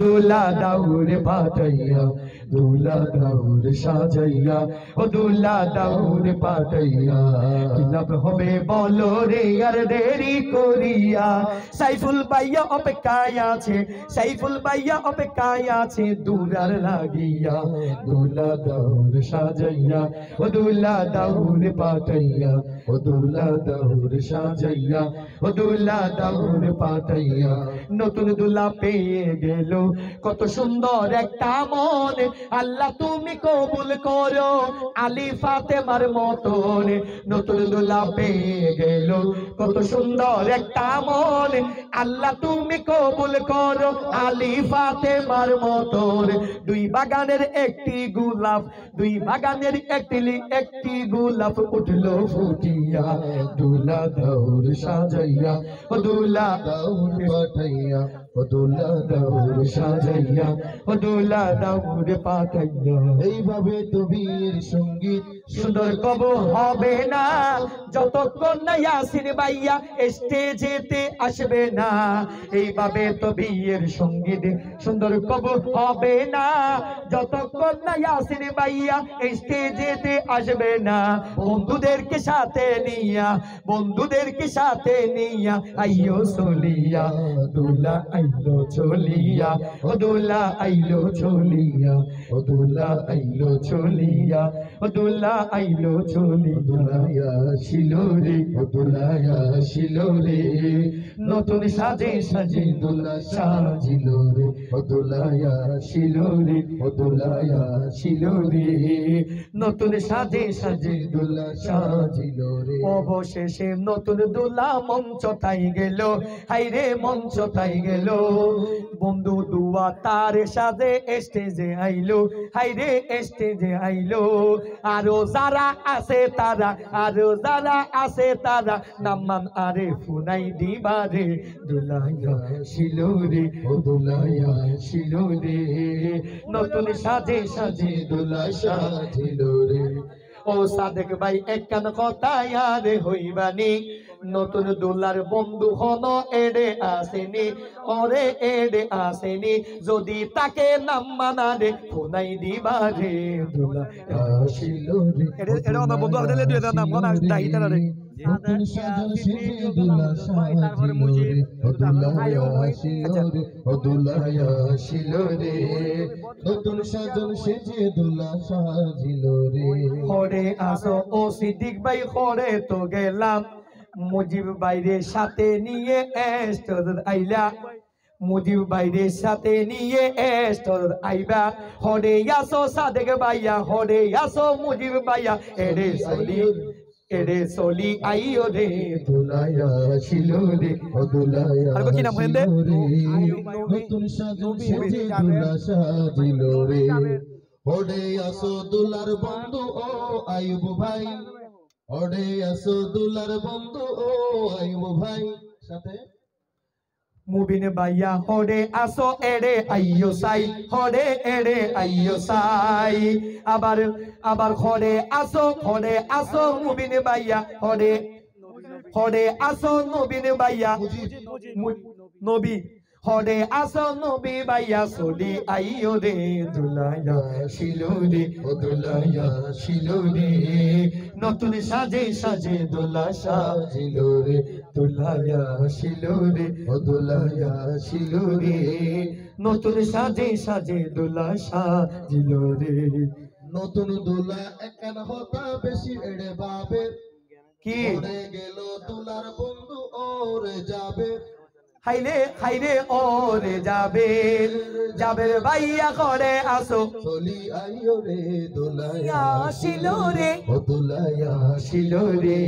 দুলা দাউর পাঠাইয়া দুলা দাউর সাজাইয়া ও দুলা দাউর পাঠাইয়া কি লাভ হবে বলো রে আর দেরি করিয়া সাইফুল ভাইয়া অপেক্ষায় আছে সাইফুল ভাইয়া অপেক্ষায় আছে দুলার লাগিয়া দুলা দাউর সাজাইয়া ও দুলা দাউর পাঠাইয়া ও দুলা দাউর সাজাইয়া ও দুলা দাউর পাঠাইয়া নতুন দুলা পেয়ে গেল কত সুন্দর একটা মন আল্লাহ তুমি কবুল করো আলী ফাতেমার মতন নতুন দুলা পেয়ে গেল কত সুন্দর একটা মন আল্লাহ তুমি কবুল করো আলী ফাতেমার মতন দুই বাগানের একটি গোলাপ দুই বাগানের একটি গোলাপ উঠলো ফুটিয়া দুলা দাউর সাজাইয়া ও দুলা দাউর পাঠাইয়া ও দুলা দাউর সাজাইয়া ও দুলা দাউর পাঠাইয়া এইভাবে তো বিয়ের সঙ্গীত সুন্দর কব হবে না যতক্ষণ না ইয়াসিন ভাইয়া স্টেজেতে আসবে না এইভাবে তো বিয়ের সঙ্গীত সুন্দর কব হবে না যতক্ষণ না ইয়াসিন ভাইয়া স্টেজেতে আসবে না বন্ধুদেরকে সাথে নিয়া আইয়ো চলিয়া দুলা আইলো চলিয়া ও দুলা আইলো চলিয়া ও দুলা আইলো চলিয়া ও দুলা আইলো চলিয়া শিলোরে ও দুলায়া শিলোরে নতুন সাজে সাজে দুলা সাজিলো রে ও দুলায়া শিলোরে ও দুলায়া শিলোরে নতুন সাজে সাজে দুলা সাজিলো রে অবশেষে নতুন দুলা মঞ্চ তাই গেল হাইরে মঞ্চ তাই গেল বন্ধু দুয়া তার সাথে স্টেজে আইলো হাইরে স্টেজে আইলো আরো যারা আছে তারা নামান আরে ফুনাই দিবারে দুলাইয়া শিলোরে ও দুলাইয়া শিলোরে নতুন সাজে সাজে দুলা সাজিলো রে ও সাদেক ভাই একখান কথা আরে হইবানি নতুন দুলার বন্ধু হন এডে আসেনি ওরে এডে আসেনি যদি তাকে নাম মানারে ফোনাই দিবারে দুলা আসিল রে এটা আমার বন্ধু আপনি দুই নাম কোন দাইতা রে নতুন সাজল সেজে দুলা সাজিল রে ও দুলায়া আসিল রে ও দুলায়া আসিল রে নতুন সাজল সেজে দুলা সাজিল রে ওরে আসো ও সিদ্দিক ভাই ওরে তো গেলাম মুজিব ভাইয়ের সাথে নিয়ে স্টোর আইলা মুজিব ভাইয়ের সাথে নিয়ে স্টোর আইবা হরে আসো সাদেক ভাইয়া হরে আসো মুজিব ভাইয়া এরে সলি আইও রে দুলায়া শিলো রে ও দুলায়া আর কি নাম হইন্দে নতুন সাজল সেজে দুলা সাজিলো রে হরে আসো দুলার বন্ধু ও আইয়ুব ভাই হরে আসো দুলার বন্ধু ও আইয়ুব ভাই সাথে মুবিন ভাইয়া হরে আসো এরে আইয়ো সাই হরে এরে আইয়ো সাই আবার হরে আসো মুবিন ভাইয়া হরে আসো নবীন ভাইয়া নবী হরে আসো নবী ভাইয়া সলি আইয়ো রে দুলায়া শিলো রে ও দুলায়া শিলো রে নতুন সাজে সাজে দুলা সাজিলো রে দুলায়া শিলো রে ও দুলায়া শিলো রে নতুন সাজে সাজে দুলা সাজিলো রে নতুন দুলা একখান হতা বেশি এড়ে বাবে কি গেল দুলার বন্ধু ওরে যাবে হাইরে ওরে যাবে ভাইয়া করে আসো চলি আইও রে দুলায়া শিলো রে ও দুলায়া শিলো রে